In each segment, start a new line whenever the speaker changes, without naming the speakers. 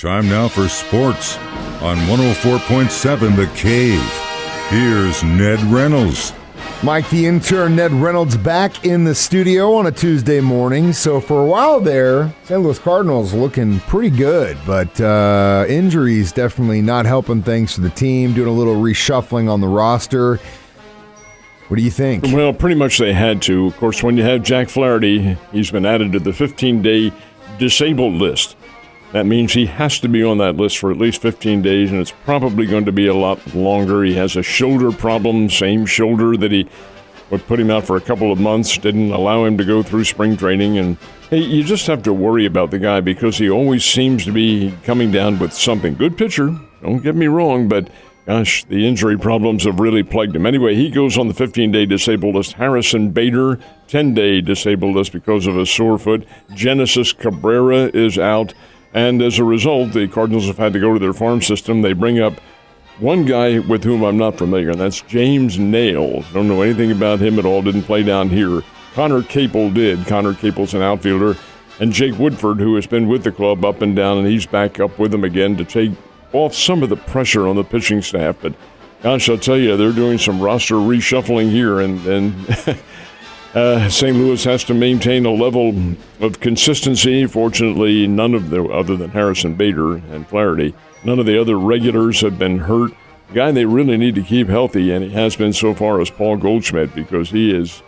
Time now for sports on 104.7 The Cave. Here's Ned Reynolds.
Mike, the intern, Ned Reynolds, back in the studio on a Tuesday morning. So for a while there, St. Louis Cardinals looking pretty good, but injuries definitely not helping things for the team, doing a little reshuffling on the roster. What do you think?
Well, pretty much they had to. Of course, when you have Jack Flaherty, he's been added to the 15-day disabled list. That means he has to be on that list for at least 15 days, and it's probably going to be a lot longer. He has a shoulder problem, same shoulder that he would put him out for a couple of months, didn't allow him to go through spring training. And hey, you just have to worry about the guy because he always seems to be coming down with something. Good pitcher, don't get me wrong, but gosh, the injury problems have really plagued him. Anyway, he goes on the 15-day disabled list. Harrison Bader, 10-day disabled list because of a sore foot. Genesis Cabrera is out. And as a result, the Cardinals have had to go to their farm system. They bring up one guy with whom I'm not familiar, and that's James Nail. Don't know anything about him at all, didn't play down here. Connor Capel did. Connor Capel's an outfielder. And Jake Woodford, who has been with the club up and down, and he's back up with them again to take off some of the pressure on the pitching staff. But gosh, I'll tell you, they're doing some roster reshuffling here, and St. Louis has to maintain a level of consistency. Fortunately, none of the, other than Harrison Bader and Flaherty, none of the other regulars have been hurt. The guy they really need to keep healthy, and he has been so far, is Paul Goldschmidt, because he's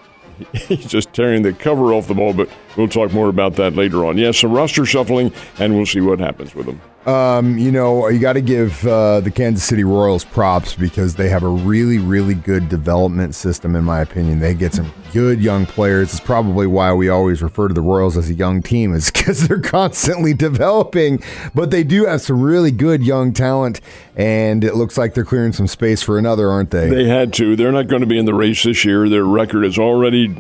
just tearing the cover off the ball, but we'll talk more about that later on. Yes, some roster shuffling, and we'll see what happens with them.
You got to give the Kansas City Royals props because they have a really, really good development system, in my opinion. They get some good young players. It's probably why we always refer to the Royals as a young team, is because they're constantly developing. But they do have some really good young talent, and it looks like they're clearing some space for another, aren't they?
They had to. They're not going to be in the race this year. Their record is already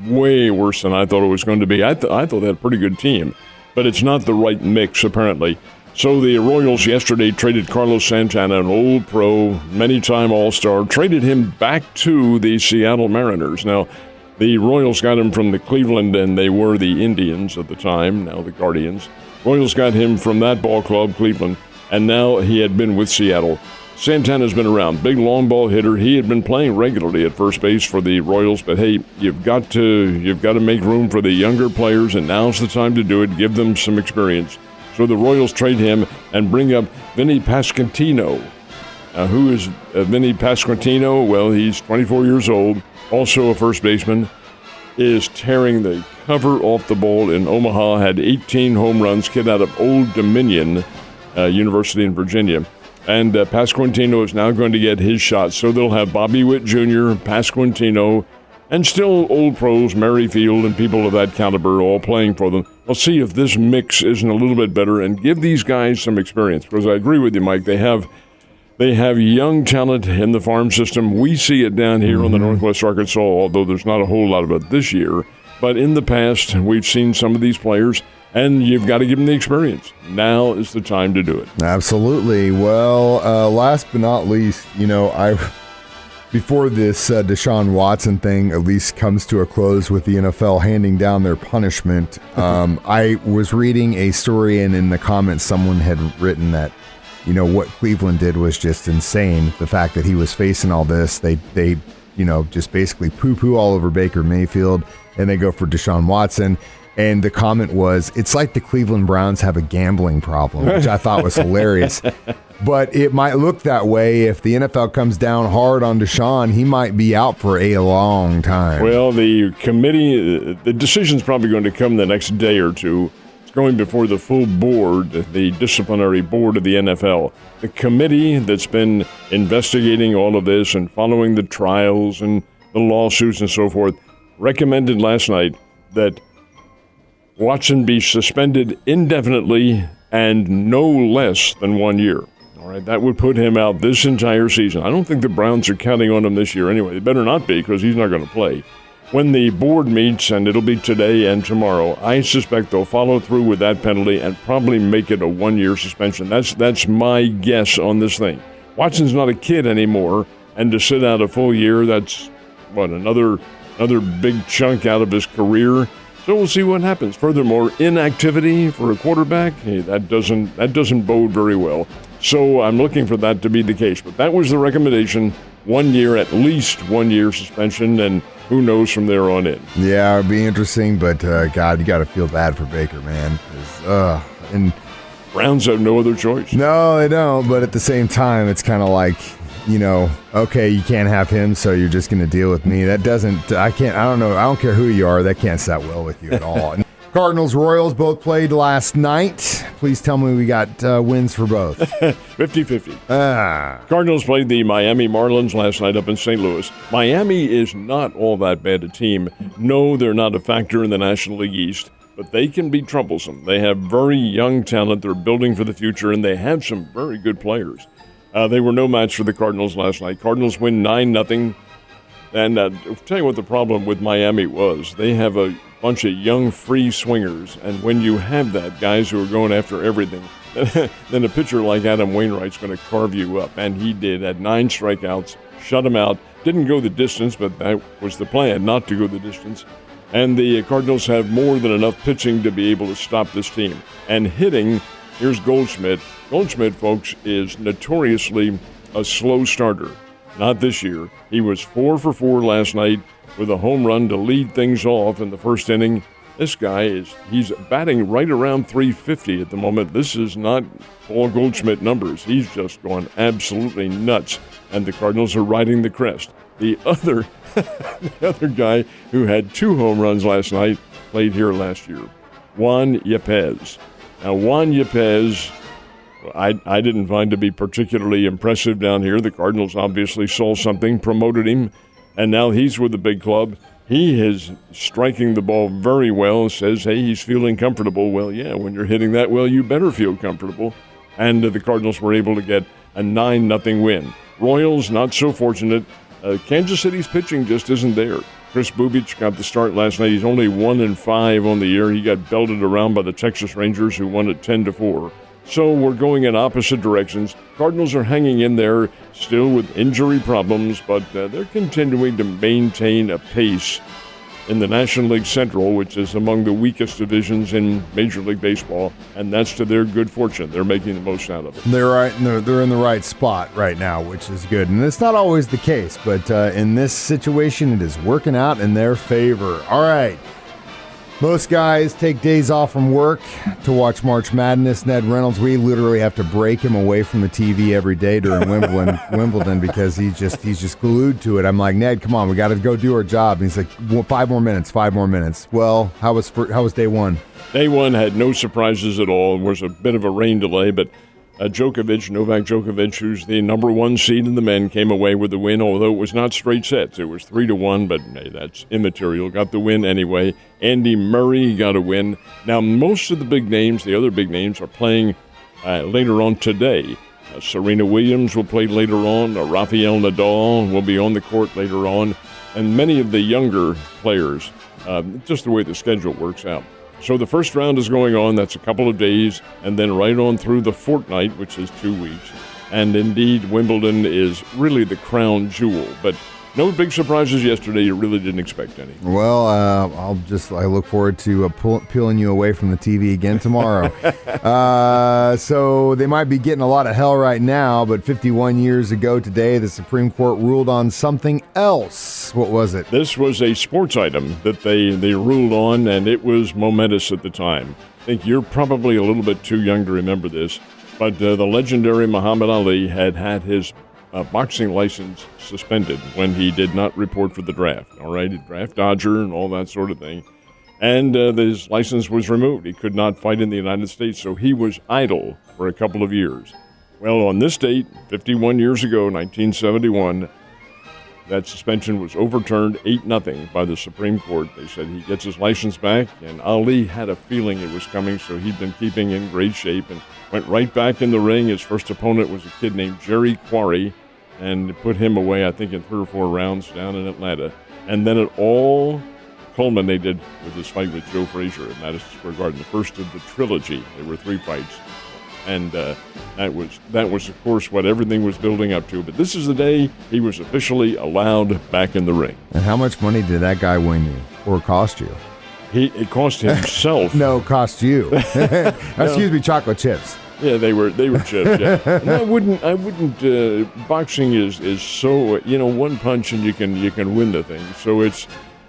way worse than I thought it was going to be. I thought they had a pretty good team, but it's not the right mix, apparently. So the Royals yesterday traded Carlos Santana, an old pro, many-time All-Star, traded him back to the Seattle Mariners. Now, the Royals got him from the Cleveland, and they were the Indians at the time, now the Guardians. Royals got him from that ball club, Cleveland, and now he had been with Seattle. Santana's been around, big long ball hitter. He had been playing regularly at first base for the Royals, but hey, you've got to make room for the younger players, and now's the time to do it. Give them some experience. So the Royals trade him and bring up Vinny Pasquantino. Who is Vinny Pasquantino? Well, he's 24 years old, also a first baseman, is tearing the cover off the ball in Omaha, had 18 home runs, kid out of Old Dominion University in Virginia. And Pasquantino is now going to get his shot. So they'll have Bobby Witt Jr., Pasquantino, and still old pros, Merrifield, and people of that caliber all playing for them. We'll see if this mix isn't a little bit better and give these guys some experience. Because I agree with you, Mike. They have young talent in the farm system. We see it down here on the Northwest Arkansas, although there's not a whole lot of it this year. But in the past, we've seen some of these players, and you've got to give them the experience. Now is the time to do it.
Absolutely. Well, last but not least, before this Deshaun Watson thing at least comes to a close with the NFL handing down their punishment, I was reading a story, and in the comments someone had written that, what Cleveland did was just insane. The fact that he was facing all this, they just basically poo-poo all over Baker Mayfield, and they go for Deshaun Watson. And the comment was, it's like the Cleveland Browns have a gambling problem, which I thought was hilarious. But it might look that way if the NFL comes down hard on Deshaun. He might be out for a long time.
Well, the committee, the decision's probably going to come the next day or two. It's going before the full board, the disciplinary board of the NFL. The committee that's been investigating all of this and following the trials and the lawsuits and so forth recommended last night that Watson be suspended indefinitely and no less than 1 year. All right, that would put him out this entire season. I don't think the Browns are counting on him this year anyway. They better not be, because he's not going to play. When the board meets, and it'll be today and tomorrow, I suspect they'll follow through with that penalty and probably make it a 1-year suspension. That's my guess on this thing. Watson's not a kid anymore, and to sit out a full year, that's, another big chunk out of his career. So we'll see what happens. Furthermore, inactivity for a quarterback, hey, that doesn't bode very well. So I'm looking for that to be the case. But that was the recommendation: 1 year, at least 1 year suspension, and who knows from there on in.
Yeah, it'd be interesting, but God, you got to feel bad for Baker, man. And
Browns have no other choice.
no, they don't. But at the same time, it's kind of like, okay, you can't have him, so you're just going to deal with me. That doesn't. I don't know. I don't care who you are. That can't sit well with you at all. Cardinals, Royals both played last night. Please tell me we got wins for both.
50-50. Cardinals played the Miami Marlins last night up in St. Louis. Miami is not all that bad a team. No, they're not a factor in the National League East, but they can be troublesome. They have very young talent. They're building for the future, and they have some very good players. They were no match for the Cardinals last night. Cardinals win 9-0. And I'll tell you what the problem with Miami was. They have a bunch of young free swingers, and when you have that, guys who are going after everything, then a pitcher like Adam Wainwright's going to carve you up. And he did. Had 9 strikeouts, shut him out. Didn't go the distance, but that was the plan, not to go the distance. And the Cardinals have more than enough pitching to be able to stop this team. And hitting, here's Goldschmidt. Goldschmidt, folks, is notoriously a slow starter. Not this year. He was 4 for 4 last night with a home run to lead things off in the first inning. This guy he's batting right around 350 at the moment. This is not Paul Goldschmidt numbers. He's just gone absolutely nuts, and the Cardinals are riding the crest. The other guy who had 2 home runs last night played here last year, Juan Yepez. Now, Juan Yepez, I didn't find to be particularly impressive down here. The Cardinals obviously saw something, promoted him, and now he's with the big club. He is striking the ball very well, says, hey, he's feeling comfortable. Well, yeah, when you're hitting that well, you better feel comfortable. And the Cardinals were able to get a 9-0 win. Royals, not so fortunate. Kansas City's pitching just isn't there. Chris Bubich got the start last night. He's only 1-5 on the year. He got belted around by the Texas Rangers, who won at 10-4. So we're going in opposite directions. Cardinals are hanging in there still with injury problems, but they're continuing to maintain a pace in the National League Central, which is among the weakest divisions in Major League Baseball, and that's to their good fortune. They're making the most out of it.
They're in the right spot right now, which is good. And it's not always the case, but in this situation, it is working out in their favor. All right. Most guys take days off from work to watch March Madness. Ned Reynolds, we literally have to break him away from the TV every day during Wimbledon because he's just glued to it. I'm like, Ned, come on, we got to go do our job. And he's like, well, 5 more minutes. Well, how was day one?
Day one had no surprises at all. There was a bit of a rain delay, but Novak Djokovic, who's the number 1 seed in the men, came away with the win, although it was not straight sets. It was 3-1, but hey, that's immaterial. Got the win anyway. Andy Murray got a win. Now, most of the other big names, are playing later on today. Serena Williams will play later on. Rafael Nadal will be on the court later on. And many of the younger players, just the way the schedule works out. So the first round is going on. That's a couple of days, and then right on through the fortnight, which is 2 weeks. And indeed, Wimbledon is really the crown jewel. But no big surprises yesterday. You really didn't expect any.
Well, I look forward to peeling you away from the TV again tomorrow. So they might be getting a lot of hell right now, but 51 years ago today, the Supreme Court ruled on something else. What was it?
This was a sports item that they ruled on, and it was momentous at the time. I think you're probably a little bit too young to remember this, but the legendary Muhammad Ali had his boxing license suspended when he did not report for the draft. All right, draft dodger and all that sort of thing. And his license was removed. He could not fight in the United States, so he was idle for a couple of years. Well, on this date, 51 years ago, 1971, that suspension was overturned 8-0 by the Supreme Court. They said he gets his license back, and Ali had a feeling it was coming, so he'd been keeping in great shape and went right back in the ring. His first opponent was a kid named Jerry Quarry, and put him away, I think, in 3 or 4 rounds down in Atlanta. And then it all culminated with his fight with Joe Frazier at Madison Square Garden, the first of the trilogy. There were 3 fights. And that was, of course, what everything was building up to. But this is the day he was officially allowed back in the ring.
And how much money did that guy win you or cost you?
It cost himself.
No, cost you. Excuse me, chocolate chips.
Yeah, they were chips. Yeah, and I wouldn't. Boxing is so one punch and you can win the thing. So it's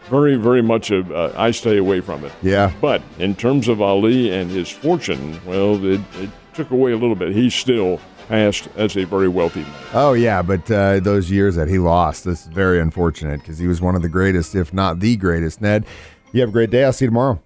very, very much I stay away from it.
Yeah.
But in terms of Ali and his fortune, well, it took away a little bit. He still passed as a very wealthy man.
Oh yeah, but those years that he lost, this is very unfortunate because he was one of the greatest, if not the greatest. Ned, you have a great day. I'll see you tomorrow.